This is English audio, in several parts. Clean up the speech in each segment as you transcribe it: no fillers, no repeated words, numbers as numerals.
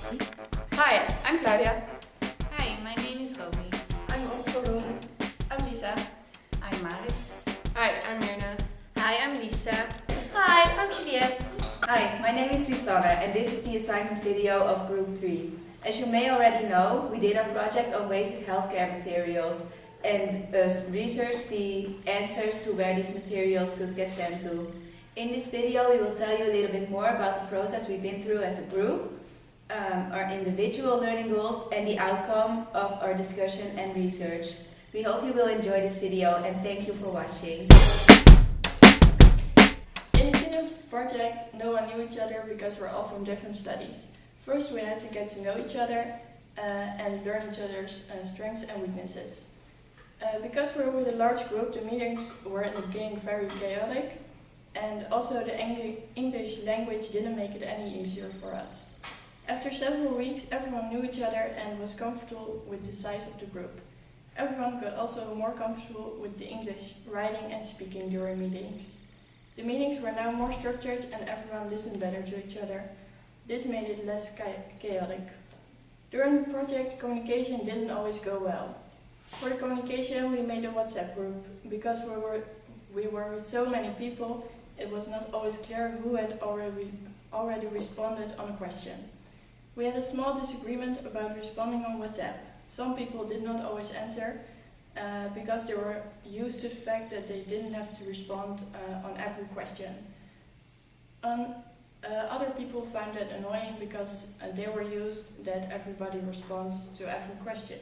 Hi, I'm Claudia. Hi, my name is Romy. I'm Otto. I'm Lisa. I'm Marit. Hi, I'm Mirna. Hi, I'm Lisa. Hi, I'm Juliette. Hi, my name is Susanne and this is the assignment video of Group 3. As you may already know, we did our project on wasted healthcare materials and researched the answers to where these materials could get sent to. In this video we will tell you a little bit more about the process we've been through as a group, our individual learning goals and the outcome of our discussion and research. We hope you will enjoy this video and thank you for watching. In the beginning of the project, no one knew each other because we're all from different studies. First, we had to get to know each other and learn each other's strengths and weaknesses. Because we were with a large group, the meetings were in the beginning very chaotic, and also the English language didn't make it any easier for us. After several weeks, everyone knew each other and was comfortable with the size of the group. Everyone got also more comfortable with the English writing and speaking during meetings. The meetings were now more structured and everyone listened better to each other. This made it less chaotic. During the project, communication didn't always go well. For the communication, we made a WhatsApp group. Because we were with so many people, it was not always clear who had already responded on a question. We had a small disagreement about responding on WhatsApp. Some people did not always answer because they were used to the fact that they didn't have to respond on every question. Other people found that annoying because they were used that everybody responds to every question.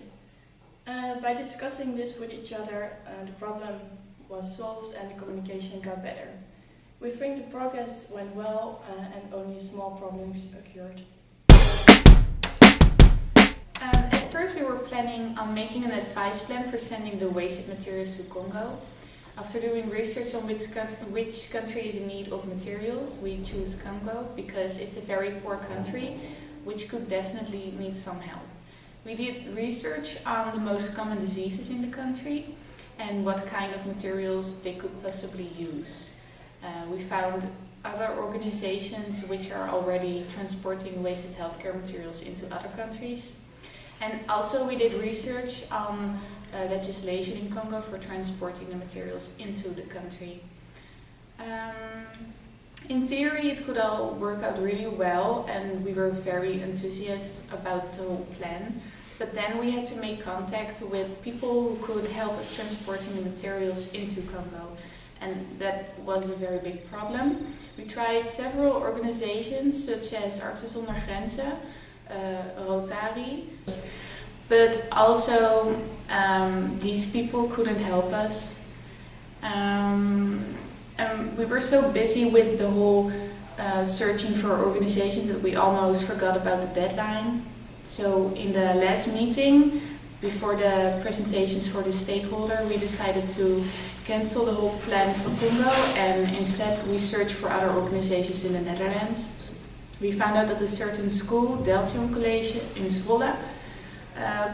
By discussing this with each other, the problem was solved and the communication got better. We think the progress went well and only small problems occurred. At first we were planning on making an advice plan for sending the wasted materials to Congo. After doing research on which country is in need of materials, we choose Congo because it's a very poor country which could definitely need some help. We did research on the most common diseases in the country and what kind of materials they could possibly use. We found other organizations which are already transporting wasted healthcare materials into other countries. And also we did research on legislation in Congo for transporting the materials into the country. In theory it could all work out really well and we were very enthusiastic about the whole plan. But then we had to make contact with people who could help us transporting the materials into Congo. And that was a very big problem. We tried several organizations such as Artsen zonder Grenzen, Rotary, but also these people couldn't help us. We were so busy with the whole searching for organizations that we almost forgot about the deadline. So in the last meeting, before the presentations for the stakeholder, we decided to cancel the whole plan for Congo and instead we searched for other organizations in the Netherlands. We found out that a certain school, Deltium College in Zwolle,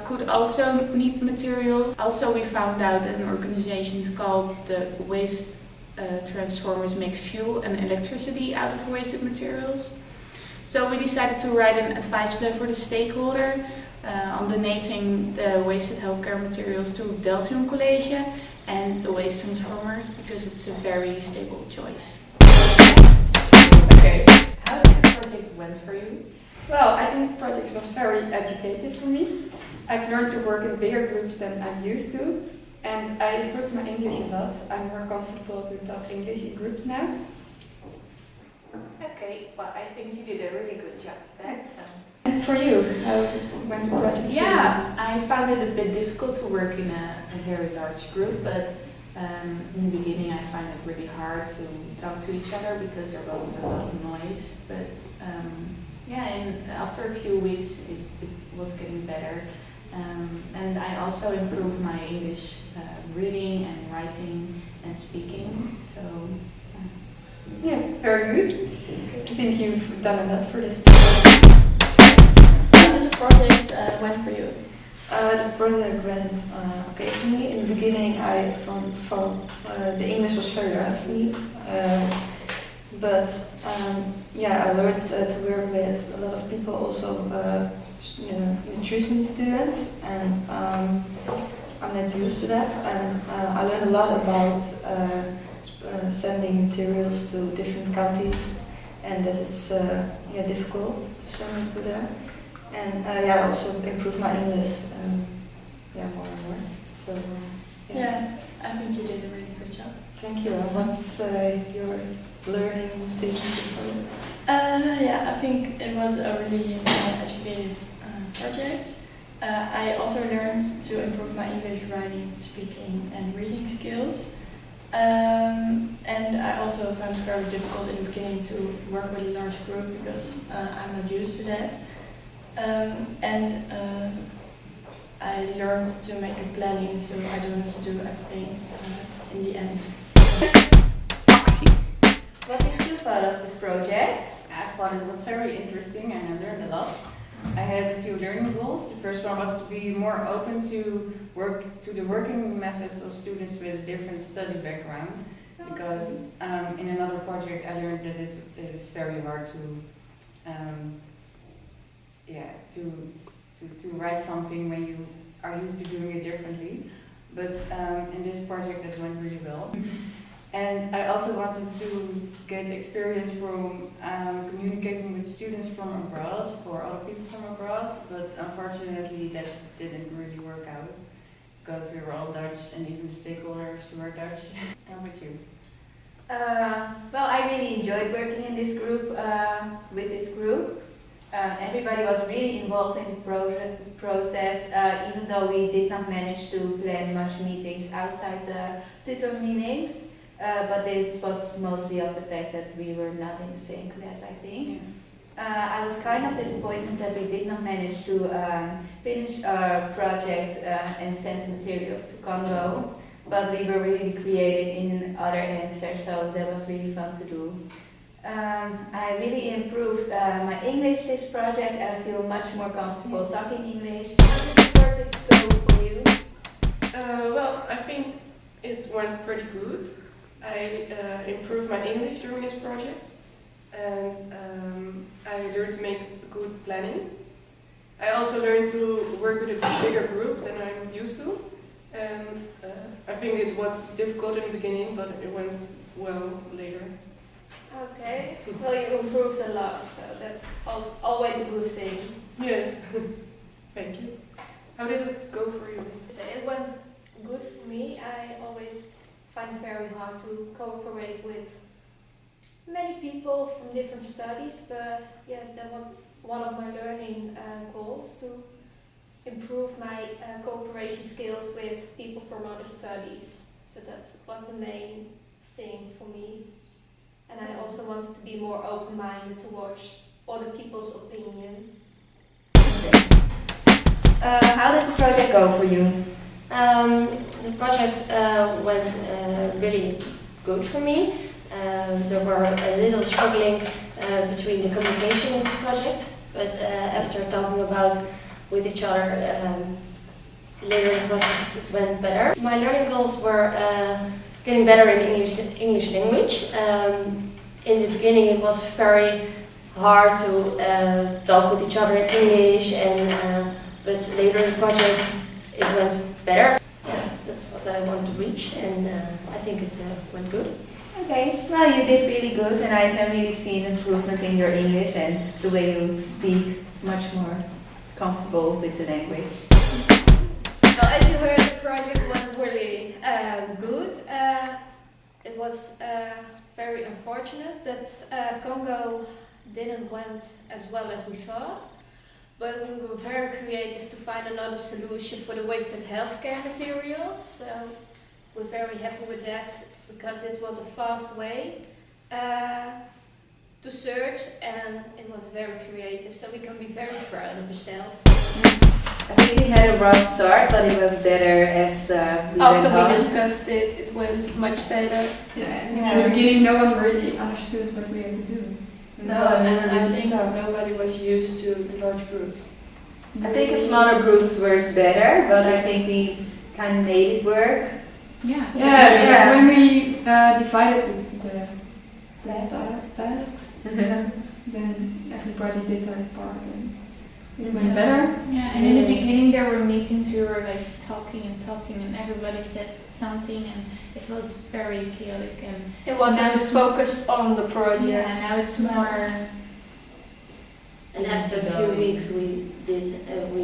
could also need materials. Also we found out that an organization called the Waste Transformers makes fuel and electricity out of wasted materials. So we decided to write an advice plan for the stakeholder on donating the wasted healthcare materials to Deltium College and the Waste Transformers because it's a very stable choice. Okay, how did the project went for you? Well, I think the project was very educative for me. I've learned to work in bigger groups than I'm used to, and I improved my English a lot. I'm more comfortable to talk English in groups now. Okay, well I think you did a really good job at that. And for you, how went the project? Yeah, I found it a bit difficult to work in a very large group, but in the beginning I found it really hard to talk to each other because there was a lot of noise. But yeah, and after a few weeks it was getting better. And I also improved my English reading and writing and speaking. So Yeah, very good. I think you've done a lot for this. How did the project went for you? The project went okay for me. In the beginning, I found the English was very hard for me, but yeah, I learned to work with a lot of people, also nutrition students, and I'm not used to that. And I learned a lot about sending materials to different countries, and that it's difficult to send it to them. And I also improve my English, more and more. So Yeah, I think you did a really good job. thank you. And what's your learning things? Yeah, I think it was a really educative project. I also learned to improve my English writing, speaking, and reading skills. And I also found it very difficult in the beginning to work with a large group because I'm not used to that. I learned to make a planning so I don't have to do everything in the end. What did you thought of this project? I thought it was very interesting and I learned a lot. I had a few learning goals. The first one was to be more open to the working methods of students with a different study background, because in another project I learned that it's very hard to write something when you are used to doing it differently. But in this project it went really well. And I also wanted to get experience from communicating with students from abroad or other people from abroad, but unfortunately that didn't really work out because we were all Dutch and even the stakeholders were Dutch. How about you? Well, I really enjoyed working in this group, with this group. Everybody was really involved in the process, even though we did not manage to plan much meetings outside the tutor meetings. But this was mostly of the fact that we were not in the same class, I think. Yeah. I was kind of disappointed that we did not manage to finish our project and send materials to Congo, but we were really creative in other answers, so that was really fun to do. I really improved my English this project, and I feel much more comfortable talking English. How did the project go for you? Well, I think it went pretty good. I improved my English during this project, and I learned to make good planning. I also learned to work with a bigger group than I'm used to, and I think it was difficult in the beginning, but it went well later. Okay, well you improved a lot, so that's always a good thing. Yes, thank you. How did it go for you? It went good for me. I always find it very hard to cooperate with many people from different studies, but yes, that was one of my learning goals, to improve my cooperation skills with people from other studies. So that was the main thing for me. And I also wanted to be more open-minded towards other people's opinion. How did the project go for you? The project went really good for me. There were a little struggling between the communication in the project, but after talking about with each other, later the process went better. My learning goals were getting better in English language. In the beginning it was very hard to talk with each other in English, but later in the project it went better. Yeah, that's what I want to reach, and I think it went good. Okay, well, you did really good, and I can really see an improvement in your English and the way you speak, much more comfortable with the language. Well, as you heard, the project went really good. It was very unfortunate that Congo didn't went as well as we thought, but we were very creative to find another solution for the wasted healthcare materials. So we're very happy with that, because it was a fast way to search, and it was very creative, so we can be very proud of ourselves. I think we had a rough start, but it went better as we After went on. we discussed it, it went much better. Yeah, in the beginning no one really understood what we had to do. No, and I think nobody was used to the large groups. I think a smaller groups works better, but I think we kind of made it work. Yeah, when we divided the tasks, then everybody did their part and it went better. Yeah, and in the beginning there were meetings, we were like talking and everybody said something and it was very chaotic and It wasn't Now- focused on the project. yeah, now it's more, And after a few weeks, we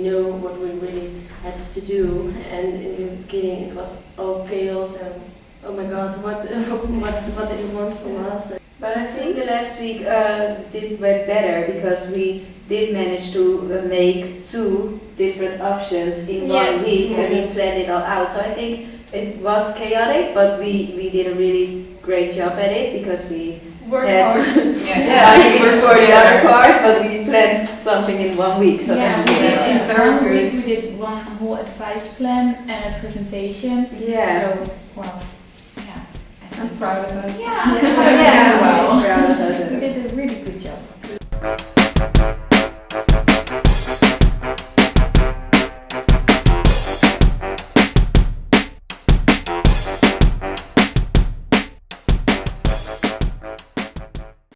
know what we really had to do. And in the beginning, it was all chaos and oh my God, what did you want from us? But I think the last week did went better because we did manage to make 2 different options in 1 week and we planned it all out. So I think it was chaotic, but we did a really great job at it because we Worked had hard. timings for the other part, but we planned something in 1 week. So yeah, that's we really did in very 1 good. week we did one whole advice plan and a presentation. Yeah. So, well, yeah. I I'm think proud it's- of us. Yeah, Yeah, well. proud of us. We did a really good job.